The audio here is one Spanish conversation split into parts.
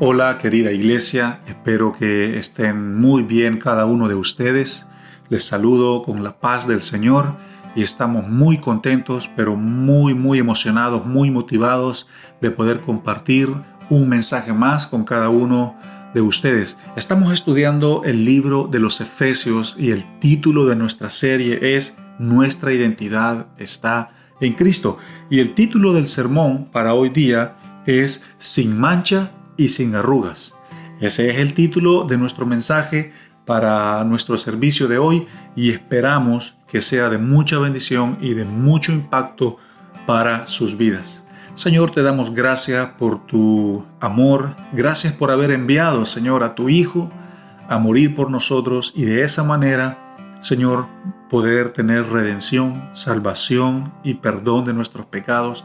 Hola querida iglesia, espero que estén muy bien cada uno de ustedes. Les saludo con la paz del Señor y estamos muy contentos, pero muy emocionados, muy motivados de poder compartir un mensaje más con cada uno de ustedes. Estamos estudiando el libro de los Efesios y el título de nuestra serie es Nuestra identidad está en Cristo. Y el título del sermón para hoy día es Sin mancha y sin arrugas. Ese es el título de nuestro mensaje para nuestro servicio de hoy y esperamos que sea de mucha bendición y de mucho impacto para sus vidas. Señor, te damos gracias por tu amor, gracias por haber enviado, Señor, a tu Hijo a morir por nosotros y de esa manera, Señor, poder tener redención, salvación y perdón de nuestros pecados.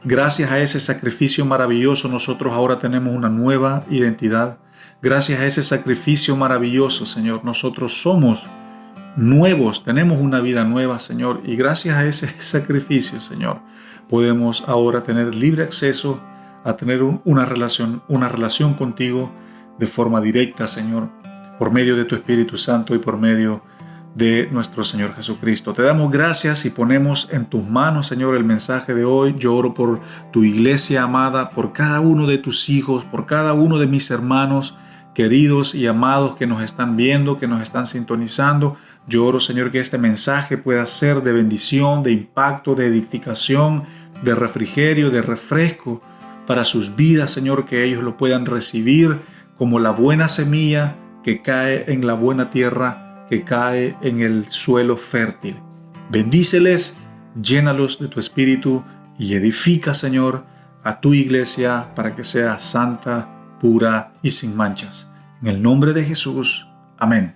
Gracias a ese sacrificio maravilloso, nosotros ahora tenemos una nueva identidad. Gracias a ese sacrificio maravilloso, Señor, nosotros somos nuevos, tenemos una vida nueva, Señor. Y gracias a ese sacrificio, Señor, podemos ahora tener libre acceso a tener una relación contigo de forma directa, Señor, por medio de tu Espíritu Santo y por medio de nuestro Señor Jesucristo. Te damos gracias y ponemos en tus manos, Señor, el mensaje de hoy. Yo oro por tu iglesia amada, por cada uno de tus hijos, por cada uno de mis hermanos queridos y amados que nos están viendo, que nos están sintonizando. Yo oro, Señor, que este mensaje pueda ser de bendición, de impacto, de edificación, de refrigerio, de refresco para sus vidas, Señor, que ellos lo puedan recibir como la buena semilla que cae en la buena tierra, que cae en el suelo fértil. Bendíceles, llénalos de tu espíritu y edifica, Señor, a tu iglesia para que sea santa, pura y sin manchas. En el nombre de Jesús. Amén.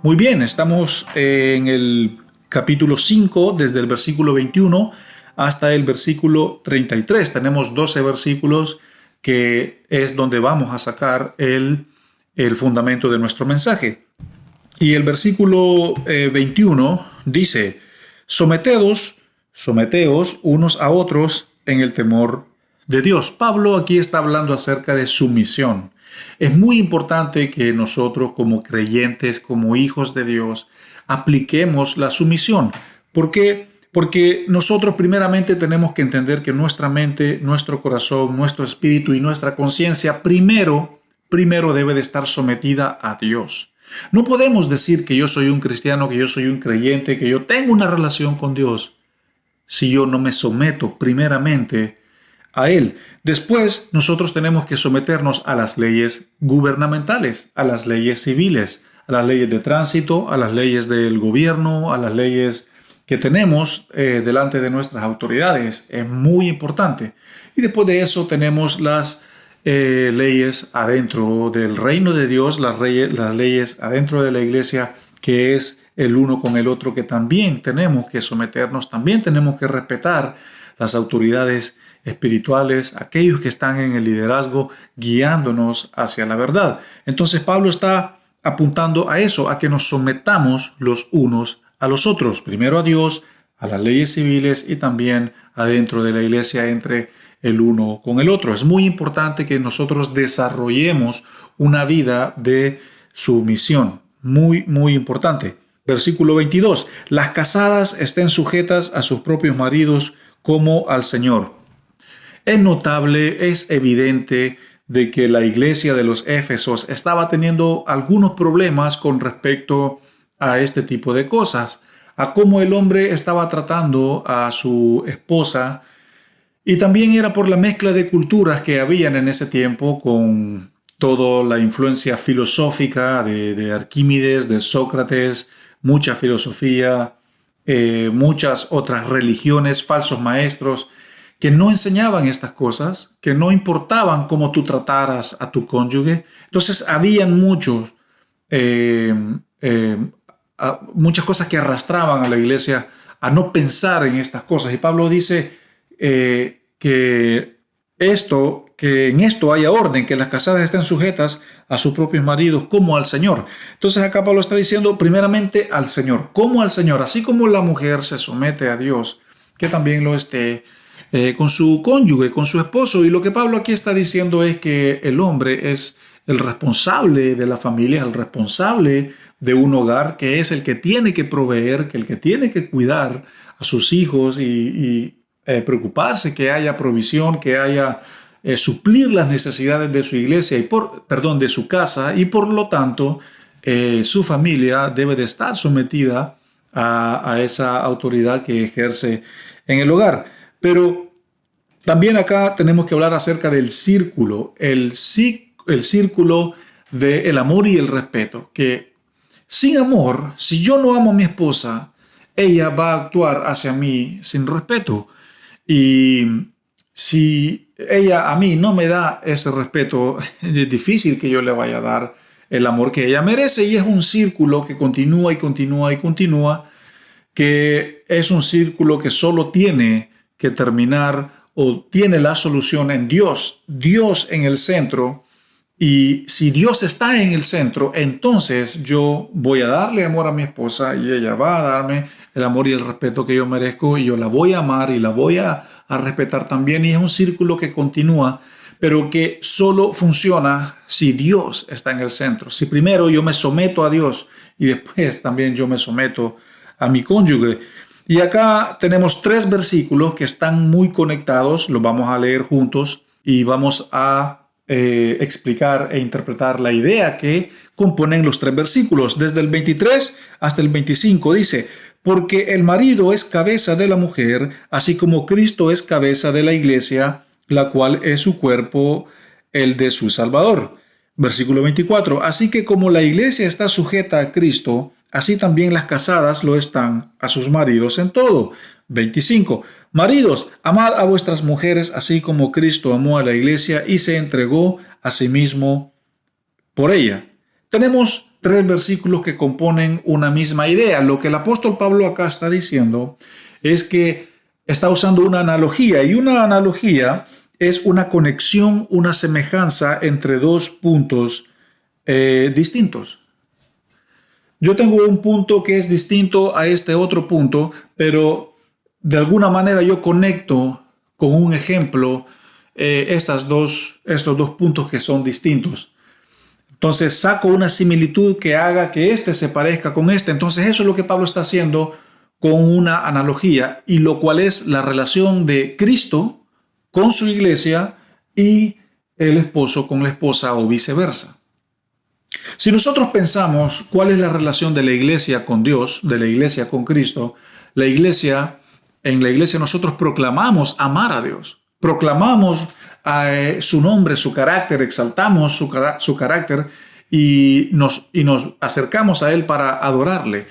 Muy bien, estamos en el capítulo 5, desde el versículo 21 hasta el versículo 33. Tenemos 12 versículos que es donde vamos a sacar el fundamento de nuestro mensaje. Y el versículo 21 dice, someteos unos a otros en el temor de Dios. Pablo aquí está hablando acerca de sumisión. Es muy importante que nosotros como creyentes, como hijos de Dios, apliquemos la sumisión. ¿Por qué? Porque nosotros primeramente tenemos que entender que nuestra mente, nuestro corazón, nuestro espíritu y nuestra conciencia primero debe de estar sometida a Dios. No podemos decir que yo soy un cristiano, que yo soy un creyente, que yo tengo una relación con Dios, si yo no me someto primeramente a Él. Después, nosotros tenemos que someternos a las leyes gubernamentales, a las leyes civiles, a las leyes de tránsito, a las leyes del gobierno, a las leyes que tenemos delante de nuestras autoridades. Es muy importante. Y después de eso tenemos las leyes adentro del reino de Dios, las leyes adentro de la iglesia, que es el uno con el otro, que también tenemos que someternos, también tenemos que respetar las autoridades espirituales, aquellos que están en el liderazgo guiándonos hacia la verdad. Entonces Pablo está apuntando a eso, a que nos sometamos los unos a los otros, primero a Dios, a las leyes civiles y también adentro de la iglesia entre el uno con el otro. Es muy importante que nosotros desarrollemos una vida de sumisión. Muy importante. Versículo 22. Las casadas estén sujetas a sus propios maridos como al Señor. Es notable, es evidente de que la iglesia de los Éfesos estaba teniendo algunos problemas con respecto a este tipo de cosas, a cómo el hombre estaba tratando a su esposa. Y también era por la mezcla de culturas que habían en ese tiempo, con toda la influencia filosófica de Arquímedes, de Sócrates, mucha filosofía, muchas otras religiones, falsos maestros, que no enseñaban estas cosas, que no importaban cómo tú trataras a tu cónyuge. Entonces habían muchas cosas que arrastraban a la iglesia a no pensar en estas cosas. Y Pablo dice que en esto haya orden, que las casadas estén sujetas a sus propios maridos como al Señor. Entonces acá Pablo está diciendo primeramente al Señor, como al Señor, así como la mujer se somete a Dios, que también lo esté con su cónyuge, con su esposo. Y lo que Pablo aquí está diciendo es que el hombre es el responsable de la familia, el responsable de un hogar, que es el que tiene que proveer, que el que tiene que cuidar a sus hijos y preocuparse que haya provisión, que haya suplir las necesidades de su iglesia de su casa, y por lo tanto su familia debe de estar sometida a esa autoridad que ejerce en el hogar. Pero también acá tenemos que hablar acerca del círculo, el círculo del amor y el respeto, que sin amor, si yo no amo a mi esposa, ella va a actuar hacia mí sin respeto. Y si ella a mí no me da ese respeto, es difícil que yo le vaya a dar el amor que ella merece, y es un círculo que continúa y continúa y continúa, que es un círculo que solo tiene que terminar o tiene la solución en Dios, Dios en el centro. Y si Dios está en el centro, entonces yo voy a darle amor a mi esposa y ella va a darme el amor y el respeto que yo merezco, y yo la voy a amar y la voy a respetar también. Y es un círculo que continúa, pero que solo funciona si Dios está en el centro. Si primero yo me someto a Dios y después también yo me someto a mi cónyuge. Y acá tenemos 3 versículos que están muy conectados, los vamos a leer juntos y vamos a explicar e interpretar la idea que componen los 3 versículos. Desde el 23 hasta el 25 dice: porque el marido es cabeza de la mujer, así como Cristo es cabeza de la iglesia, la cual es su cuerpo, el de su Salvador. Versículo 24: así que como la iglesia está sujeta a Cristo, así también las casadas lo están a sus maridos en todo. 25: maridos, amad a vuestras mujeres, así como Cristo amó a la iglesia y se entregó a sí mismo por ella. Tenemos 3 versículos que componen una misma idea. Lo que el apóstol Pablo acá está diciendo es que está usando una analogía, y una analogía es una conexión, una semejanza entre 2 puntos distintos. Yo tengo un punto que es distinto a este otro punto, pero de alguna manera yo conecto con un ejemplo estos dos puntos que son distintos. Entonces saco una similitud que haga que este se parezca con este. Entonces eso es lo que Pablo está haciendo con una analogía, y lo cual es la relación de Cristo con su iglesia y el esposo con la esposa, o viceversa. Si nosotros pensamos cuál es la relación de la iglesia con Dios, de la iglesia con Cristo, en la iglesia nosotros proclamamos amar a Dios, proclamamos su nombre, su carácter, exaltamos su carácter y nos acercamos a Él para adorarle,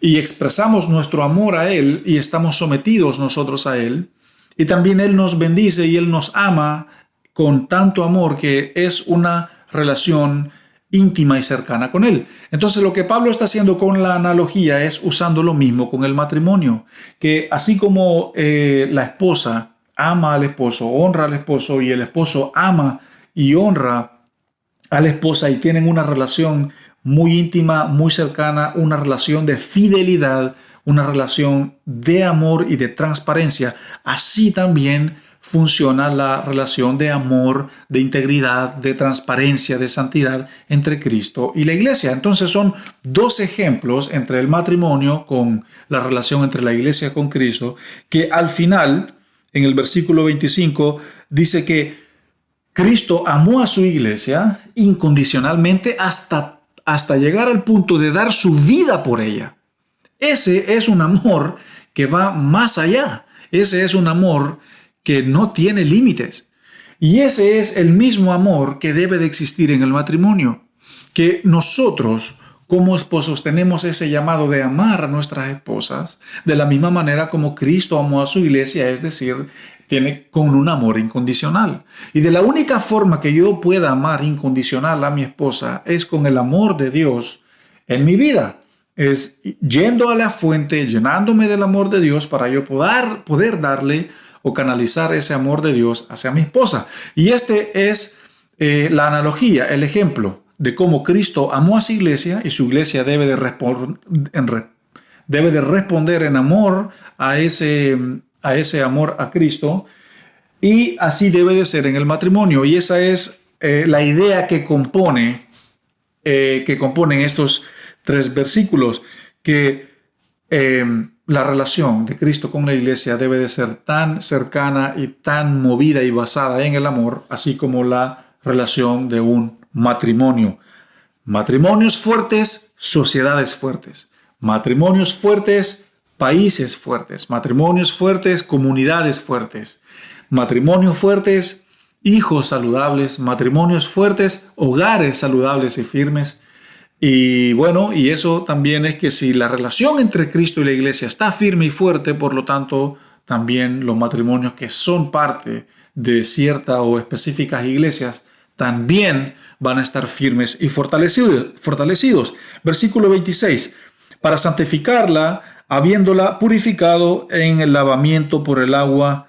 y expresamos nuestro amor a Él y estamos sometidos nosotros a Él, y también Él nos bendice y Él nos ama con tanto amor que es una relación íntima y cercana con Él. Entonces lo que Pablo está haciendo con la analogía es usando lo mismo con el matrimonio, que así como la esposa ama al esposo, honra al esposo, y el esposo ama y honra a la esposa, y tienen una relación muy íntima, muy cercana, una relación de fidelidad, una relación de amor y de transparencia, así también funciona la relación de amor, de integridad, de transparencia, de santidad entre Cristo y la iglesia. Entonces son 2 ejemplos entre el matrimonio con la relación entre la iglesia con Cristo, que al final, en el versículo 25, dice que Cristo amó a su iglesia incondicionalmente hasta llegar al punto de dar su vida por ella. Ese es un amor que va más allá. Ese es un amor que no tiene límites. Y ese es el mismo amor que debe de existir en el matrimonio. Que nosotros, como esposos, tenemos ese llamado de amar a nuestras esposas de la misma manera como Cristo amó a su iglesia, es decir, con un amor incondicional. Y de la única forma que yo pueda amar incondicional a mi esposa es con el amor de Dios en mi vida. Es yendo a la fuente, llenándome del amor de Dios para yo poder darle o canalizar ese amor de Dios hacia mi esposa. Y este es la analogía, el ejemplo de cómo Cristo amó a su iglesia, y su iglesia debe de responder en amor a ese amor a Cristo, Y así debe de ser en el matrimonio. Y esa es la idea que componen estos 3 versículos, que la relación de Cristo con la iglesia debe de ser tan cercana y tan movida y basada en el amor, así como la relación de un matrimonio. Matrimonios fuertes, sociedades fuertes. Matrimonios fuertes, países fuertes. Matrimonios fuertes, comunidades fuertes. Matrimonios fuertes, hijos saludables. Matrimonios fuertes, hogares saludables y firmes. Y bueno, y eso también es que si la relación entre Cristo y la iglesia está firme y fuerte, por lo tanto, también los matrimonios que son parte de ciertas o específicas iglesias también van a estar firmes y fortalecidos. Versículo 26. Para santificarla, habiéndola purificado en el lavamiento por el agua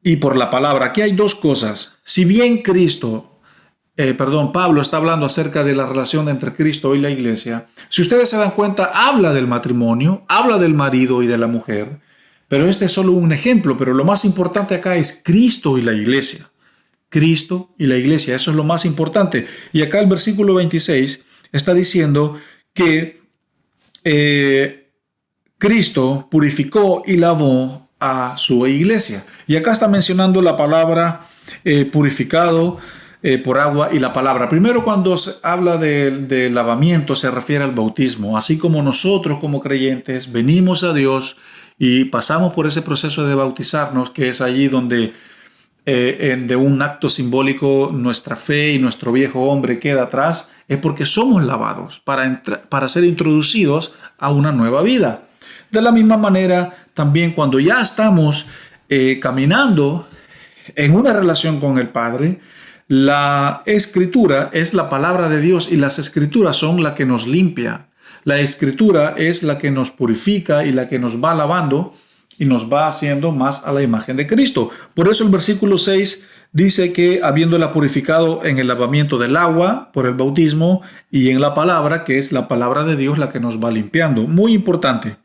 y por la palabra. Aquí hay 2 cosas. Si bien Pablo está hablando acerca de la relación entre Cristo y la iglesia. Si ustedes se dan cuenta, habla del matrimonio, habla del marido y de la mujer, pero este es solo un ejemplo, pero lo más importante acá es Cristo y la iglesia. Cristo y la iglesia, eso es lo más importante. Y acá el versículo 26 está diciendo que Cristo purificó y lavó a su iglesia. Y acá está mencionando la palabra purificado por agua y la palabra. Primero, cuando se habla de lavamiento, se refiere al bautismo. Así como nosotros como creyentes venimos a Dios y pasamos por ese proceso de bautizarnos, que es allí donde de un acto simbólico nuestra fe y nuestro viejo hombre queda atrás, es porque somos lavados para ser introducidos a una nueva vida. De la misma manera, también cuando ya estamos caminando en una relación con el Padre, la Escritura es la palabra de Dios y las Escrituras son la que nos limpia. La Escritura es la que nos purifica y la que nos va lavando y nos va haciendo más a la imagen de Cristo. Por eso el versículo 6 dice que habiéndola purificado en el lavamiento del agua por el bautismo y en la palabra, que es la palabra de Dios la que nos va limpiando. Muy importante.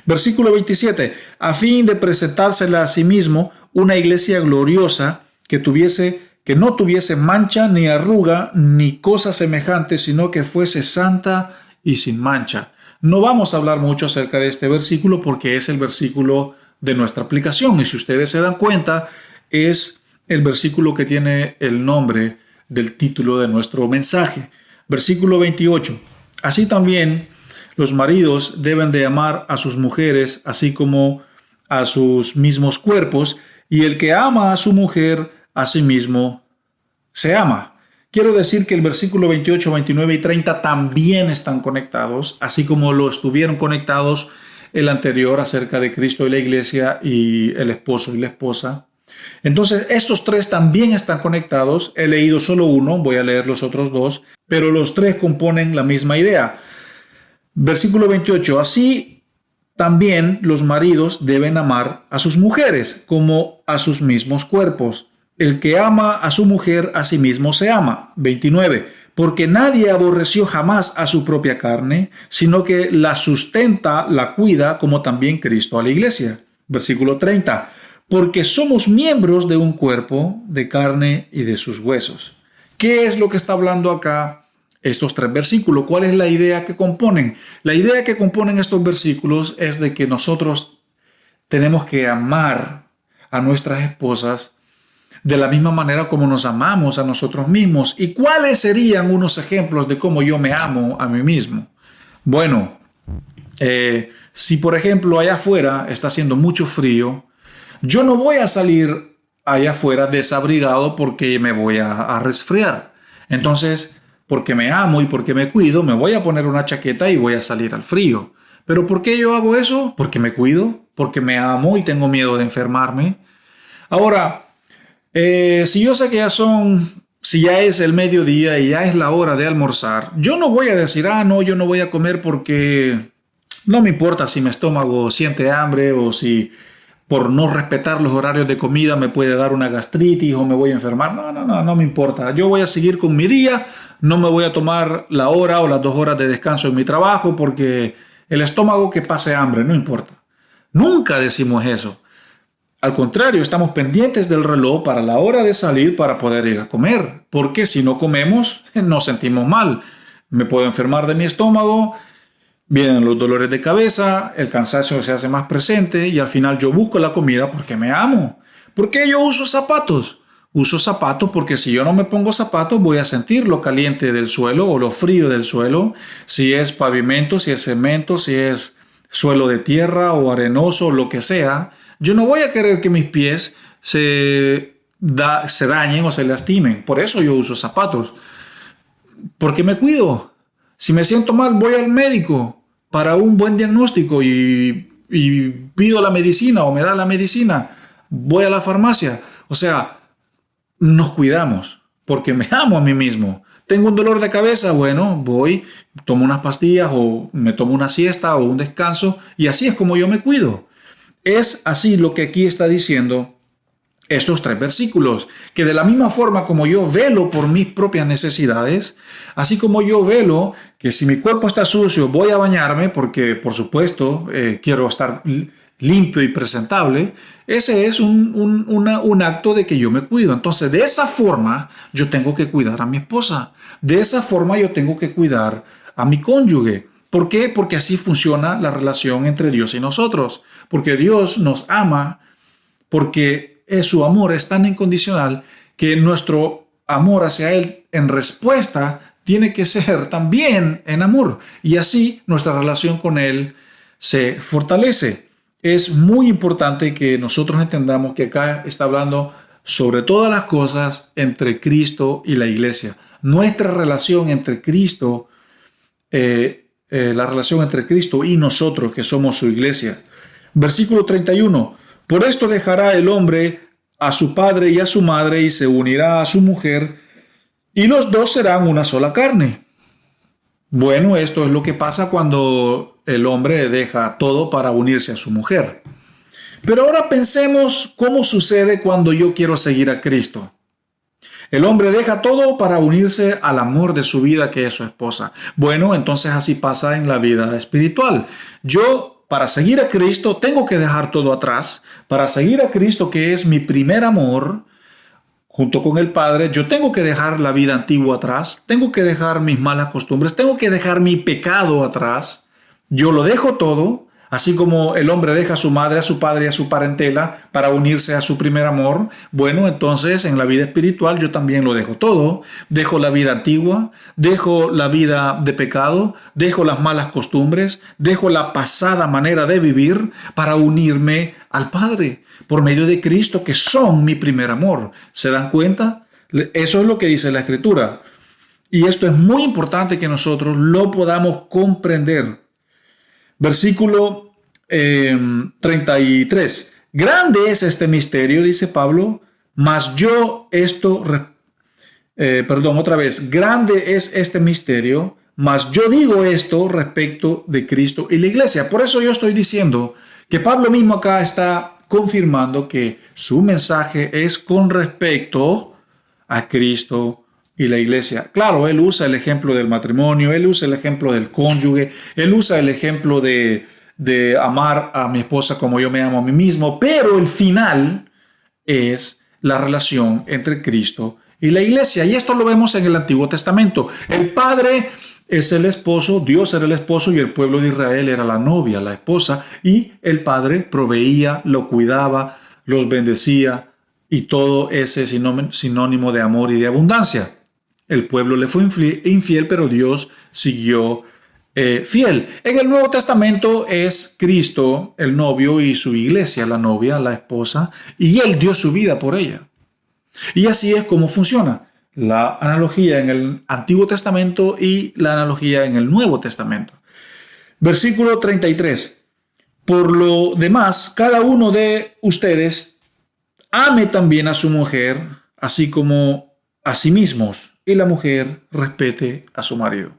Versículo 27. A fin de presentársela a sí mismo una iglesia gloriosa que no tuviese mancha ni arruga ni cosa semejante, sino que fuese santa y sin mancha. No vamos a hablar mucho acerca de este versículo porque es el versículo de nuestra aplicación y si ustedes se dan cuenta es el versículo que tiene el nombre del título de nuestro mensaje. Versículo 28. Así también los maridos deben de amar a sus mujeres así como a sus mismos cuerpos, y el que ama a su mujer a sí mismo se ama. Quiero decir que el versículo 28, 29 y 30 también están conectados, así como lo estuvieron conectados el anterior acerca de Cristo y la iglesia y el esposo y la esposa. Entonces, estos 3 también están conectados. He leído solo uno, voy a leer los otros 2, pero los 3 componen la misma idea. Versículo 28, así también los maridos deben amar a sus mujeres como a sus mismos cuerpos. El que ama a su mujer a sí mismo se ama. 29. Porque nadie aborreció jamás a su propia carne, sino que la sustenta, la cuida, como también Cristo a la iglesia. Versículo 30. Porque somos miembros de un cuerpo, de carne y de sus huesos. ¿Qué es lo que está hablando acá estos 3 versículos? ¿Cuál es la idea que componen? La idea que componen estos versículos es de que nosotros tenemos que amar a nuestras esposas de la misma manera como nos amamos a nosotros mismos. ¿Y cuáles serían unos ejemplos de cómo yo me amo a mí mismo? Bueno, si por ejemplo allá afuera está haciendo mucho frío, yo no voy a salir allá afuera desabrigado porque me voy a resfriar. Entonces, porque me amo y porque me cuido, me voy a poner una chaqueta y voy a salir al frío. ¿Pero por qué yo hago eso? Porque me cuido, porque me amo y tengo miedo de enfermarme. Ahora, si yo sé que si ya es el mediodía y ya es la hora de almorzar, yo no voy a decir, no, yo no voy a comer porque no me importa si mi estómago siente hambre o si por no respetar los horarios de comida me puede dar una gastritis o me voy a enfermar. No me importa. Yo voy a seguir con mi día, no me voy a tomar la hora o las 2 horas de descanso en mi trabajo porque el estómago que pase hambre, no importa. Nunca decimos eso. Al contrario, estamos pendientes del reloj para la hora de salir para poder ir a comer, porque si no comemos nos sentimos mal. Me puedo enfermar de mi estómago, vienen los dolores de cabeza, el cansancio se hace más presente y al final yo busco la comida porque me amo. ¿Por qué yo uso zapatos? Uso zapatos porque si yo no me pongo zapatos voy a sentir lo caliente del suelo o lo frío del suelo, si es pavimento, si es cemento, si es suelo de tierra o arenoso, lo que sea. Yo no voy a querer que mis pies se dañen o se lastimen. Por eso yo uso zapatos. Porque me cuido. Si me siento mal, voy al médico para un buen diagnóstico y pido la medicina o me da la medicina. Voy a la farmacia. O sea, nos cuidamos porque me amo a mí mismo. Tengo un dolor de cabeza, bueno, voy, tomo unas pastillas o me tomo una siesta o un descanso y así es como yo me cuido. Es así lo que aquí está diciendo estos 3 versículos, que de la misma forma como yo velo por mis propias necesidades, así como yo velo que si mi cuerpo está sucio voy a bañarme porque por supuesto quiero estar limpio y presentable, ese es un acto de que yo me cuido. Entonces de esa forma yo tengo que cuidar a mi esposa, de esa forma yo tengo que cuidar a mi cónyuge. ¿Por qué? Porque así funciona la relación entre Dios y nosotros, porque Dios nos ama, porque su amor es tan incondicional que nuestro amor hacia Él en respuesta tiene que ser también en amor. Y así nuestra relación con Él se fortalece. Es muy importante que nosotros entendamos que acá está hablando sobre todas las cosas entre Cristo y la iglesia. Nuestra relación entre Cristo, la relación entre Cristo y nosotros que somos su iglesia. Versículo 31. Por esto dejará el hombre a su padre y a su madre y se unirá a su mujer y los dos serán una sola carne. Bueno, esto es lo que pasa cuando el hombre deja todo para unirse a su mujer. Pero ahora pensemos cómo sucede cuando yo quiero seguir a Cristo. El hombre deja todo para unirse al amor de su vida, que es su esposa. Bueno, entonces así pasa en la vida espiritual. Yo, para seguir a Cristo, tengo que dejar todo atrás. Para seguir a Cristo, que es mi primer amor, junto con el Padre, yo tengo que dejar la vida antigua atrás, tengo que dejar mis malas costumbres, tengo que dejar mi pecado atrás. Yo lo dejo todo, así como el hombre deja a su madre, a su padre y a su parentela para unirse a su primer amor. Bueno, entonces en la vida espiritual yo también lo dejo todo. Dejo la vida antigua, dejo la vida de pecado, dejo las malas costumbres, dejo la pasada manera de vivir para unirme al Padre por medio de Cristo, que son mi primer amor. ¿Se dan cuenta? Eso es lo que dice la Escritura. Y esto es muy importante que nosotros lo podamos comprender. Versículo 33. Grande es este misterio, dice Pablo, mas yo esto, otra vez, grande es este misterio, mas yo digo esto respecto de Cristo y la iglesia. Por eso yo estoy diciendo que Pablo mismo acá está confirmando que su mensaje es con respecto a Cristo y la iglesia. Claro, él usa el ejemplo del matrimonio, él usa el ejemplo del cónyuge, él usa el ejemplo de amar a mi esposa como yo me amo a mí mismo, pero el final es la relación entre Cristo y la iglesia. Y esto lo vemos en el Antiguo Testamento. El Padre es el esposo, Dios era el esposo y el pueblo de Israel era la novia, la esposa, y el Padre proveía, lo cuidaba, los bendecía y todo ese sinónimo de amor y de abundancia. El pueblo le fue infiel, pero Dios siguió fiel. En el Nuevo Testamento es Cristo, el novio, y su iglesia, la novia, la esposa, y Él dio su vida por ella. Y así es como funciona la analogía en el Antiguo Testamento y la analogía en el Nuevo Testamento. Versículo 33. Por lo demás, cada uno de ustedes ame también a su mujer, así como a sí mismos, y la mujer respete a su marido.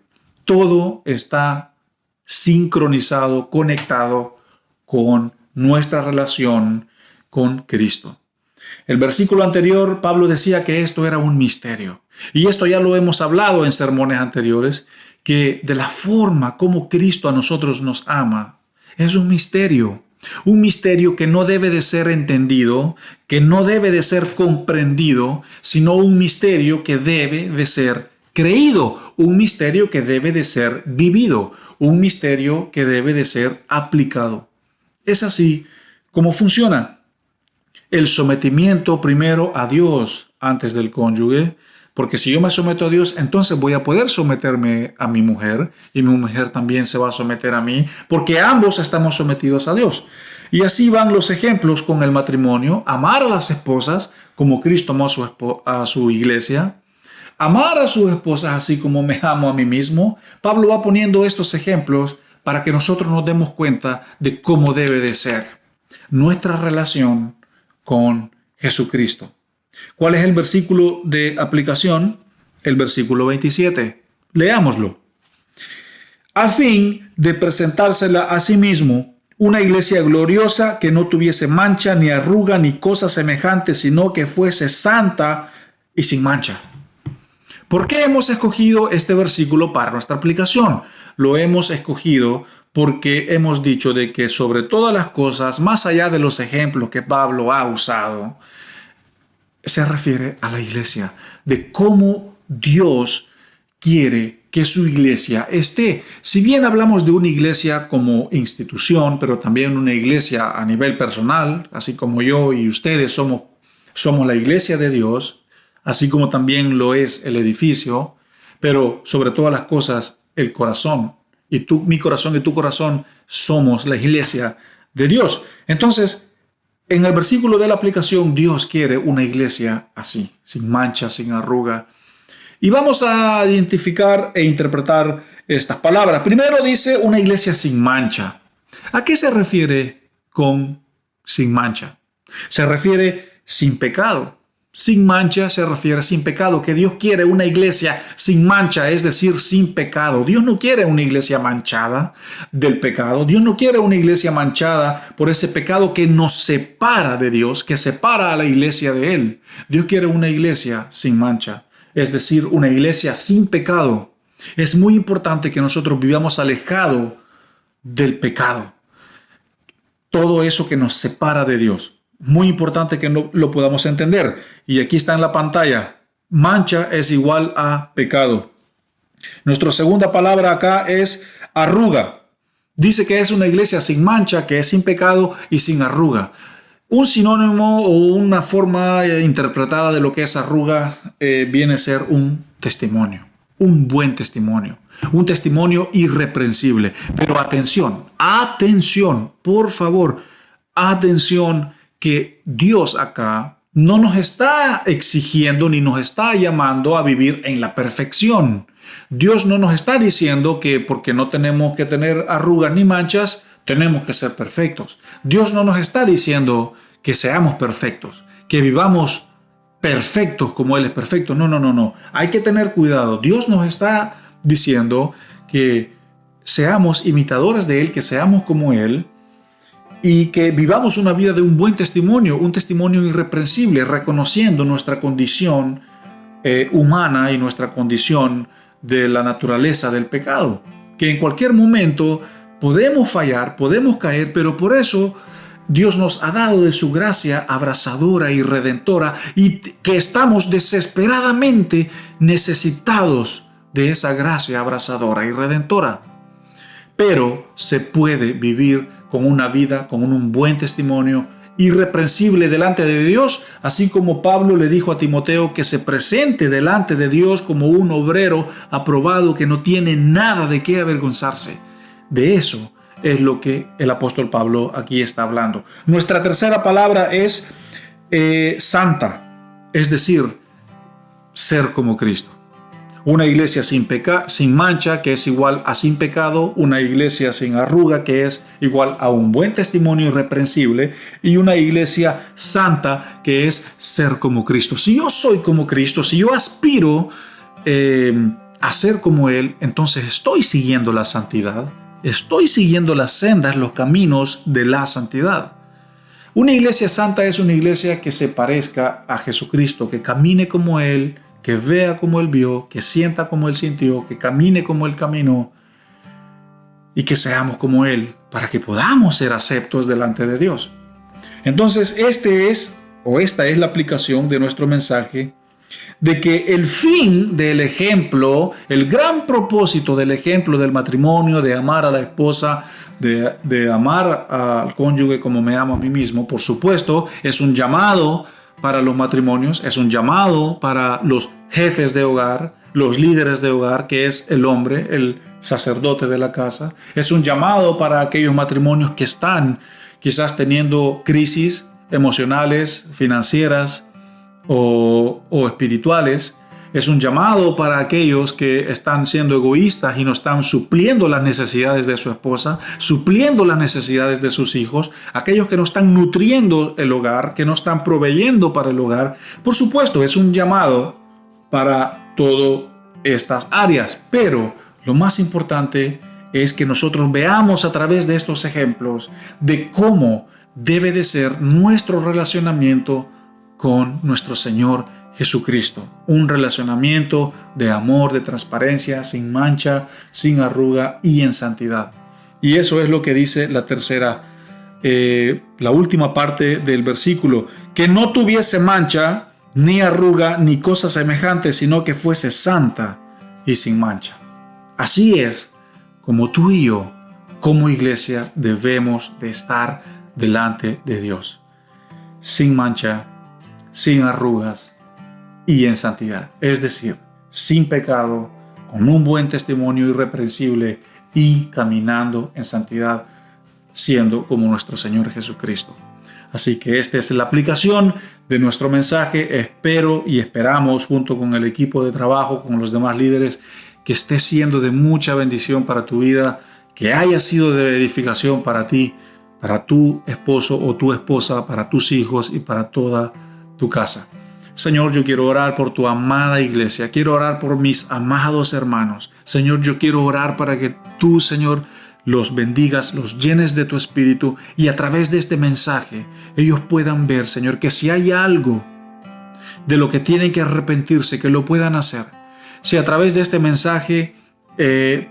Todo está sincronizado, conectado con nuestra relación con Cristo. El versículo anterior, Pablo decía que esto era un misterio. Y esto ya lo hemos hablado en sermones anteriores, que de la forma como Cristo a nosotros nos ama, es un misterio. Un misterio que no debe de ser entendido, que no debe de ser comprendido, sino un misterio que debe de ser creído, un misterio que debe de ser vivido, un misterio que debe de ser aplicado. Es así como funciona el sometimiento primero a Dios antes del cónyuge, porque si yo me someto a Dios, entonces voy a poder someterme a mi mujer y mi mujer también se va a someter a mí, porque ambos estamos sometidos a Dios. Y así van los ejemplos con el matrimonio: amar a las esposas como Cristo amó a su iglesia, amar a sus esposas así como me amo a mí mismo. Pablo va poniendo estos ejemplos para que nosotros nos demos cuenta de cómo debe de ser nuestra relación con Jesucristo. ¿Cuál es el versículo de aplicación? El versículo 27. Leámoslo. A fin de presentársela a sí mismo una iglesia gloriosa, que no tuviese mancha, ni arruga, ni cosa semejante, sino que fuese santa y sin mancha. ¿Por qué hemos escogido este versículo para nuestra aplicación? Lo hemos escogido porque hemos dicho de que sobre todas las cosas, más allá de los ejemplos que Pablo ha usado, se refiere a la iglesia, de cómo Dios quiere que su iglesia esté. Si bien hablamos de una iglesia como institución, pero también una iglesia a nivel personal, así como yo y ustedes somos la iglesia de Dios, así como también lo es el edificio, pero sobre todas las cosas el corazón, y mi corazón y tu corazón somos la iglesia de Dios. Entonces, en el versículo de la aplicación, Dios quiere una iglesia así, sin mancha, sin arruga. Y vamos a identificar e interpretar estas palabras. Primero dice una iglesia sin mancha. ¿A qué se refiere con sin mancha? Se refiere sin pecado. Sin mancha se refiere sin pecado, que Dios quiere una iglesia sin mancha, es decir, sin pecado. Dios no quiere una iglesia manchada del pecado. Dios no quiere una iglesia manchada por ese pecado que nos separa de Dios, que separa a la iglesia de Él. Dios quiere una iglesia sin mancha, es decir, una iglesia sin pecado. Es muy importante que nosotros vivamos alejados del pecado. Todo eso que nos separa de Dios. Muy importante que lo podamos entender. Y aquí está en la pantalla. Mancha es igual a pecado. Nuestra segunda palabra acá es arruga. Dice que es una iglesia sin mancha, que es sin pecado y sin arruga. Un sinónimo o una forma interpretada de lo que es arruga viene a ser un testimonio. Un buen testimonio. Un testimonio irreprensible. Pero atención, por favor, atención, que Dios acá no nos está exigiendo ni nos está llamando a vivir en la perfección. Dios no nos está diciendo que porque no tenemos que tener arrugas ni manchas, tenemos que ser perfectos. Dios no nos está diciendo que seamos perfectos, que vivamos perfectos como Él es perfecto. No. Hay que tener cuidado. Dios nos está diciendo que seamos imitadores de Él, que seamos como Él, y que vivamos una vida de un buen testimonio, un testimonio irreprensible, reconociendo nuestra condición humana y nuestra condición de la naturaleza del pecado. Que en cualquier momento podemos fallar, podemos caer, pero por eso Dios nos ha dado de su gracia abrazadora y redentora, y que estamos desesperadamente necesitados de esa gracia abrazadora y redentora. Pero se puede vivir con una vida, con un buen testimonio, irreprensible delante de Dios, así como Pablo le dijo a Timoteo que se presente delante de Dios como un obrero aprobado que no tiene nada de qué avergonzarse. De eso es lo que el apóstol Pablo aquí está hablando. Nuestra tercera palabra es santa, es decir, ser como Cristo. Una iglesia sin mancha, que es igual a sin pecado. Una iglesia sin arruga, que es igual a un buen testimonio irreprensible. Y una iglesia santa, que es ser como Cristo. Si yo soy como Cristo, si yo aspiro a ser como Él, entonces estoy siguiendo la santidad. Estoy siguiendo las sendas, los caminos de la santidad. Una iglesia santa es una iglesia que se parezca a Jesucristo, que camine como Él, que vea como Él vio, que sienta como Él sintió, que camine como Él caminó. y que seamos como Él, para que podamos ser aceptos delante de Dios. Entonces, esta es la aplicación de nuestro mensaje, de que el fin del ejemplo, el gran propósito del ejemplo del matrimonio, de amar a la esposa, de amar al cónyuge como me amo a mí mismo, por supuesto, es un llamado para los matrimonios, es un llamado para los jefes de hogar, los líderes de hogar, que es el hombre, el sacerdote de la casa. Es un llamado para aquellos matrimonios que están quizás teniendo crisis emocionales, financieras o espirituales. Es un llamado para aquellos que están siendo egoístas y no están supliendo las necesidades de su esposa, supliendo las necesidades de sus hijos, aquellos que no están nutriendo el hogar, que no están proveyendo para el hogar. Por supuesto, es un llamado para todas estas áreas, pero lo más importante es que nosotros veamos a través de estos ejemplos de cómo debe de ser nuestro relacionamiento con nuestro Señor Jesucristo. Un relacionamiento de amor, de transparencia, sin mancha, sin arruga y en santidad. Y eso es lo que dice la última parte del versículo, que no tuviese mancha, ni arruga, ni cosa semejante, sino que fuese santa y sin mancha. Así es como tú y yo, como iglesia, debemos de estar delante de Dios, sin mancha, sin arrugas y en santidad, es decir, sin pecado, con un buen testimonio irreprensible y caminando en santidad, siendo como nuestro Señor Jesucristo. Así que esta es la aplicación de nuestro mensaje. Espero y esperamos, junto con el equipo de trabajo, con los demás líderes, que esté siendo de mucha bendición para tu vida, que haya sido de edificación para ti, para tu esposo o tu esposa, para tus hijos y para toda tu casa. Señor, yo quiero orar por tu amada iglesia, quiero orar por mis amados hermanos. Señor, yo quiero orar para que tú, Señor, los bendigas, los llenes de tu espíritu y a través de este mensaje ellos puedan ver, Señor, que si hay algo de lo que tienen que arrepentirse, que lo puedan hacer. Si a través de este mensaje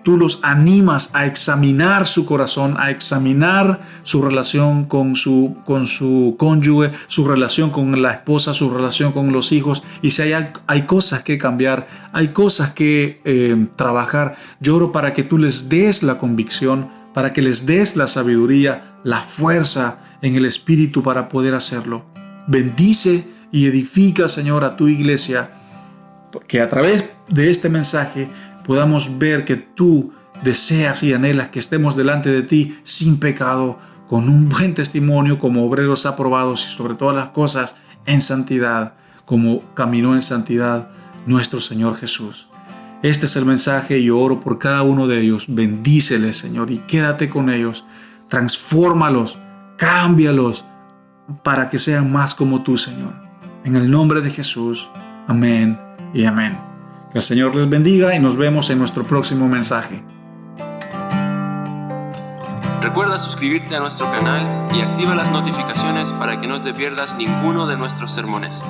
tú los animas a examinar su corazón, a examinar su relación con su cónyuge, su relación con la esposa, su relación con los hijos, y si hay cosas que cambiar, hay cosas que trabajar, yo oro para que tú les des la convicción, para que les des la sabiduría, la fuerza en el espíritu para poder hacerlo. Bendice y edifica, Señor, a tu iglesia, que a través de este mensaje podamos ver que tú deseas y anhelas que estemos delante de ti sin pecado, con un buen testimonio, como obreros aprobados y sobre todas las cosas en santidad, como caminó en santidad nuestro Señor Jesús. Este es el mensaje y oro por cada uno de ellos. Bendíceles, Señor, y quédate con ellos. Transfórmalos, cámbialos para que sean más como tú, Señor. En el nombre de Jesús. Amén y amén. Que el Señor les bendiga y nos vemos en nuestro próximo mensaje. Recuerda suscribirte a nuestro canal y activa las notificaciones para que no te pierdas ninguno de nuestros sermones.